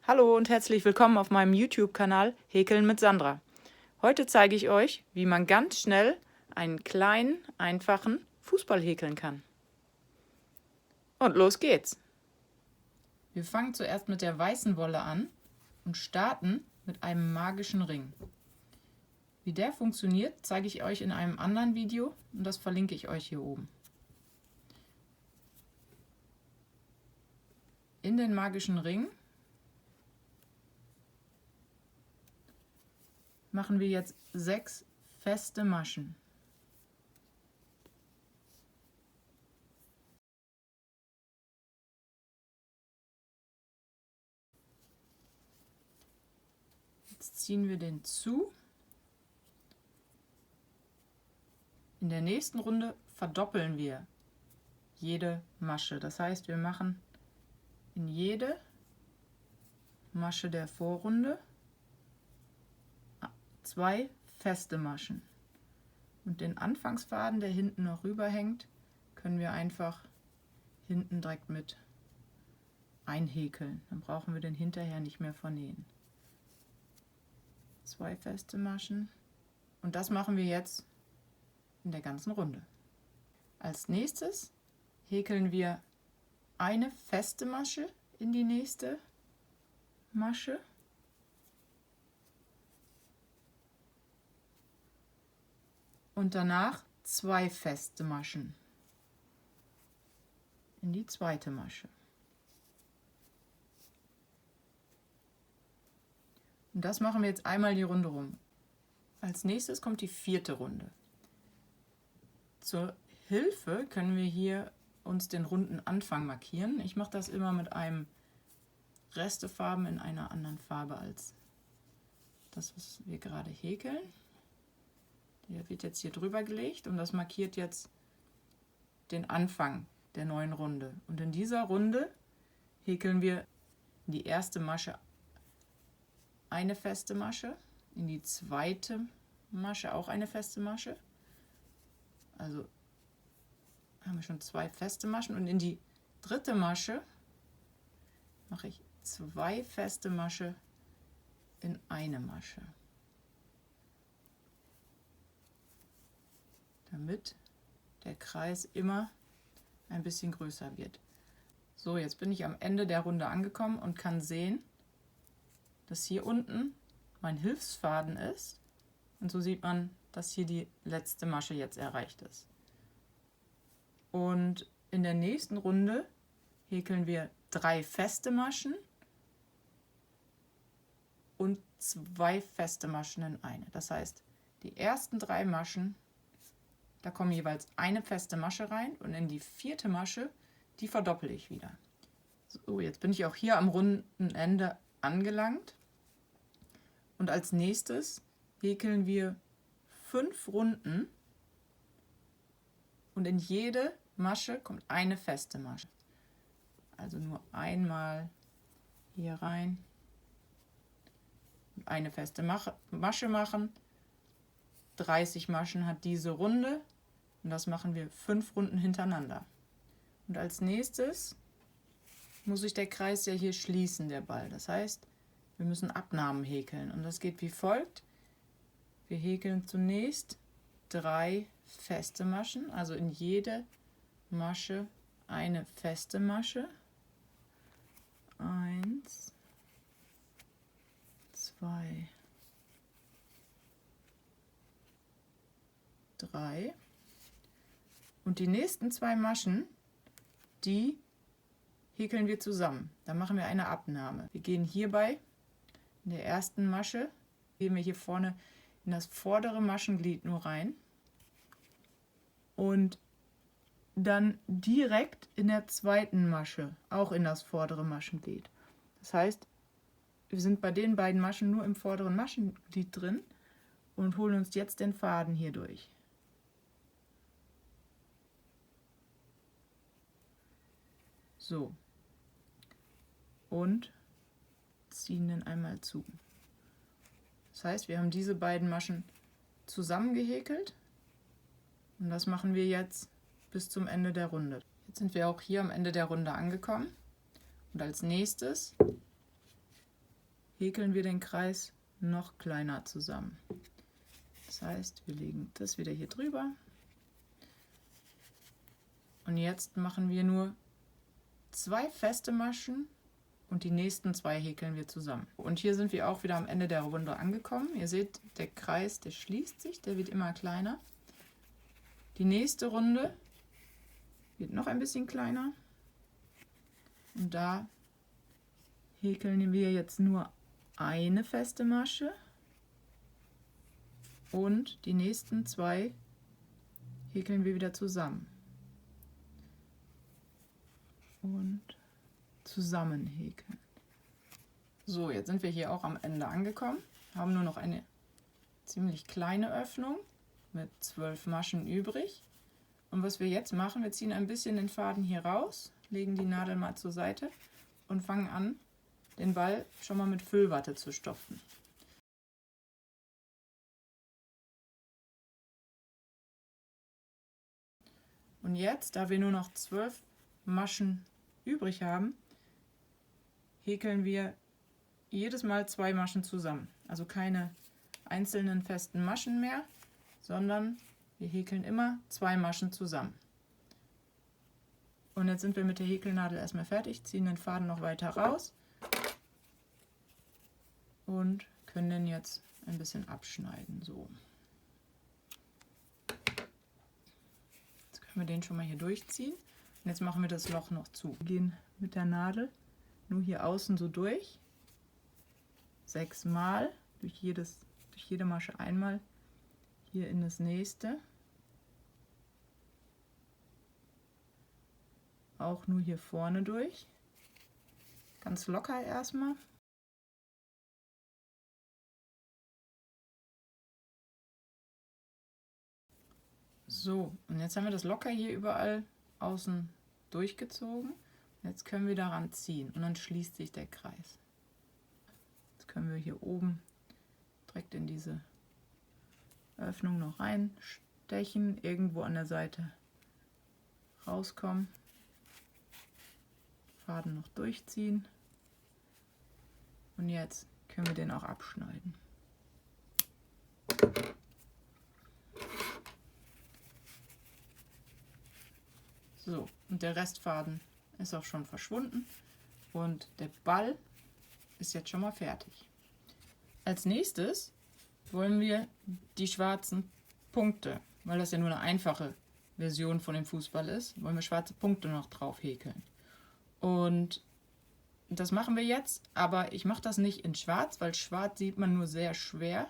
Hallo und herzlich willkommen auf meinem YouTube-Kanal Häkeln mit Sandra. Heute zeige ich euch, wie man ganz schnell einen kleinen, einfachen Fußball häkeln kann. Und los geht's! Wir fangen zuerst mit der weißen Wolle an und starten mit einem magischen Ring. Wie der funktioniert, zeige ich euch in einem anderen Video und das verlinke ich euch hier oben. In den magischen Ring machen wir jetzt 6 feste Maschen. Jetzt ziehen wir den zu. In der nächsten Runde verdoppeln wir jede Masche. Das heißt, wir machen in jede Masche der Vorrunde 2 feste Maschen. Und den Anfangsfaden, der hinten noch rüberhängt, können wir einfach hinten direkt mit einhäkeln. Dann brauchen wir den hinterher nicht mehr vernähen. 2 feste Maschen. Und das machen wir jetzt in der ganzen Runde. Als nächstes häkeln wir eine feste Masche in die nächste Masche und danach 2 feste Maschen in die zweite Masche. Und das machen wir jetzt einmal die Runde rum. Als nächstes kommt die 4. Runde. Zur Hilfe können wir hier uns den runden Anfang markieren. Ich mache das immer mit einem Restefarben in einer anderen Farbe als das, was wir gerade häkeln. Der wird jetzt hier drüber gelegt und das markiert jetzt den Anfang der neuen Runde. Und in dieser Runde häkeln wir in die erste Masche eine feste Masche, in die zweite Masche auch eine feste Masche. Also haben wir schon 2 feste Maschen und in die dritte Masche mache ich 2 feste Masche in eine Masche, damit der Kreis immer ein bisschen größer wird. So, jetzt bin ich am Ende der Runde angekommen und kann sehen, dass hier unten mein Hilfsfaden ist und so sieht man, dass hier die letzte Masche jetzt erreicht ist. Und in der nächsten Runde häkeln wir 3 feste Maschen und 2 feste Maschen in eine. Das heißt, die ersten 3 Maschen, da kommen jeweils eine feste Masche rein und in die 4. Masche, die verdoppel ich wieder. So, jetzt bin ich auch hier am runden Ende angelangt und als nächstes häkeln wir 5 Runden und in jede Masche kommt eine feste Masche. Also nur einmal hier rein und eine feste Masche machen. 30 Maschen hat diese Runde und das machen wir 5 Runden hintereinander. Und als nächstes muss sich der Kreis ja hier schließen, der Ball. Das heißt, wir müssen Abnahmen häkeln und das geht wie folgt. Wir häkeln zunächst 3 feste Maschen, also in jede Masche eine feste Masche. 1, 2, 3. Und die nächsten 2 Maschen, die häkeln wir zusammen. Da machen wir eine Abnahme. Wir gehen hierbei in der ersten Masche, gehen wir hier vorne in das vordere Maschenglied nur rein und dann direkt in der zweiten Masche, auch in das vordere Maschenglied. Das heißt, wir sind bei den beiden Maschen nur im vorderen Maschenglied drin und holen uns jetzt den Faden hier durch. So. Und ziehen den einmal zu. Das heißt, wir haben diese beiden Maschen zusammengehäkelt und das machen wir jetzt bis zum Ende der Runde. Jetzt sind wir auch hier am Ende der Runde angekommen und als nächstes häkeln wir den Kreis noch kleiner zusammen. Das heißt, wir legen das wieder hier drüber. Und jetzt machen wir nur 2 feste Maschen und die nächsten 2 häkeln wir zusammen. Und hier sind wir auch wieder am Ende der Runde angekommen. Ihr seht, der Kreis, der schließt sich, der wird immer kleiner. Die nächste Runde wird noch ein bisschen kleiner. Und da häkeln wir jetzt nur eine feste Masche. Und die nächsten 2 häkeln wir wieder zusammen. Und zusammen häkeln. So, jetzt sind wir hier auch am Ende angekommen. Haben nur noch eine ziemlich kleine Öffnung mit 12 Maschen übrig. Und was wir jetzt machen, wir ziehen ein bisschen den Faden hier raus, legen die Nadel mal zur Seite und fangen an, den Ball schon mal mit Füllwatte zu stopfen. Und jetzt, da wir nur noch 12 Maschen übrig haben, häkeln wir jedes Mal 2 Maschen zusammen. Also keine einzelnen festen Maschen mehr, sondern wir häkeln immer 2 Maschen zusammen. Und jetzt sind wir mit der Häkelnadel erstmal fertig, ziehen den Faden noch weiter raus und können den jetzt ein bisschen abschneiden. So. Jetzt können wir den schon mal hier durchziehen. Und jetzt machen wir das Loch noch zu. Wir gehen mit der Nadel nur hier außen so durch. 6 Mal, durch jede Masche einmal, hier in das nächste. Auch nur hier vorne durch. Ganz locker erstmal. So, und jetzt haben wir das locker hier überall außen durchgezogen. Jetzt können wir daran ziehen und dann schließt sich der Kreis. Jetzt können wir hier oben direkt in diese Öffnung noch reinstechen, irgendwo an der Seite rauskommen, Faden noch durchziehen und jetzt können wir den auch abschneiden. So, und der Restfaden ist auch schon verschwunden und der Ball ist jetzt schon mal fertig. Als nächstes wollen wir die schwarzen Punkte, weil das ja nur eine einfache Version von dem Fußball ist, wollen wir schwarze Punkte noch drauf häkeln. Und das machen wir jetzt, aber ich mache das nicht in schwarz, weil schwarz sieht man nur sehr schwer.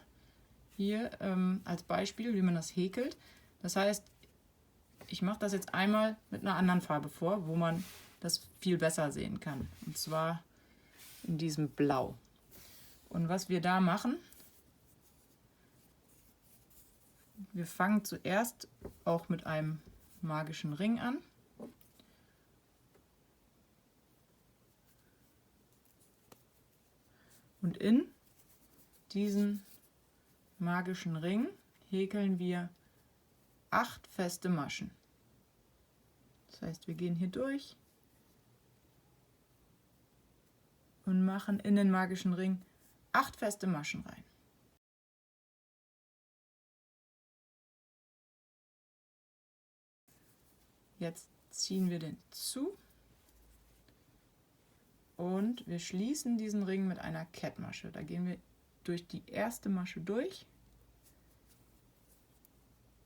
Hier als Beispiel, wie man das häkelt. Das heißt, ich mache das jetzt einmal mit einer anderen Farbe vor, wo man das viel besser sehen kann. Und zwar in diesem Blau. Und was wir da machen, wir fangen zuerst auch mit einem magischen Ring an. Und in diesen magischen Ring häkeln wir 8 feste Maschen. Das heißt, wir gehen hier durch und machen in den magischen Ring 8 feste Maschen rein. Jetzt ziehen wir den zu und wir schließen diesen Ring mit einer Kettmasche. Da gehen wir durch die erste Masche durch,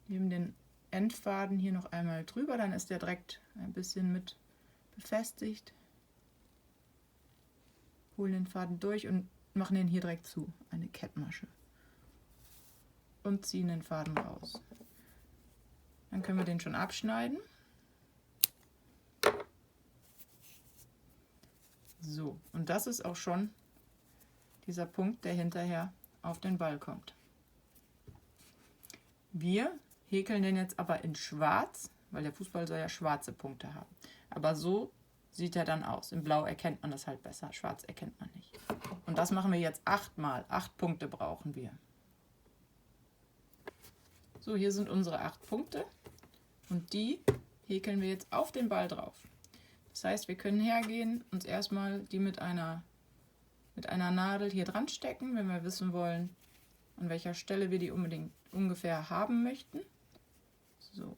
nehmen den Endfaden hier noch einmal drüber, dann ist der direkt ein bisschen mit befestigt. Holen den Faden durch und machen den hier direkt zu, eine Kettmasche. Und ziehen den Faden raus. Dann können wir den schon abschneiden. So, und das ist auch schon dieser Punkt, der hinterher auf den Ball kommt. Wir häkeln den jetzt aber in schwarz, weil der Fußball soll ja schwarze Punkte haben. Aber so sieht er dann aus. In Blau erkennt man das halt besser, schwarz erkennt man nicht. Und das machen wir jetzt 8 Mal. 8 Punkte brauchen wir. So, hier sind unsere 8 Punkte und die häkeln wir jetzt auf den Ball drauf. Das heißt, wir können hergehen, uns erstmal die mit einer mit einer Nadel hier dran stecken, wenn wir wissen wollen, an welcher Stelle wir die unbedingt ungefähr haben möchten. So.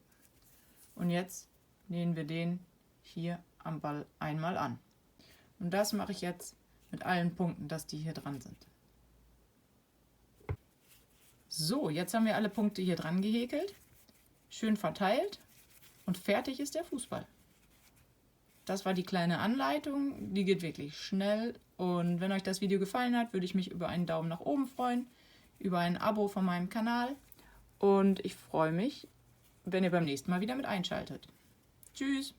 Und jetzt nähen wir den hier am Ball einmal an. Und das mache ich jetzt mit allen Punkten, dass die hier dran sind. So, jetzt haben wir alle Punkte hier dran gehäkelt, schön verteilt und fertig ist der Fußball. Das war die kleine Anleitung, die geht wirklich schnell und wenn euch das Video gefallen hat, würde ich mich über einen Daumen nach oben freuen, über ein Abo von meinem Kanal und ich freue mich, wenn ihr beim nächsten Mal wieder mit einschaltet. Tschüss!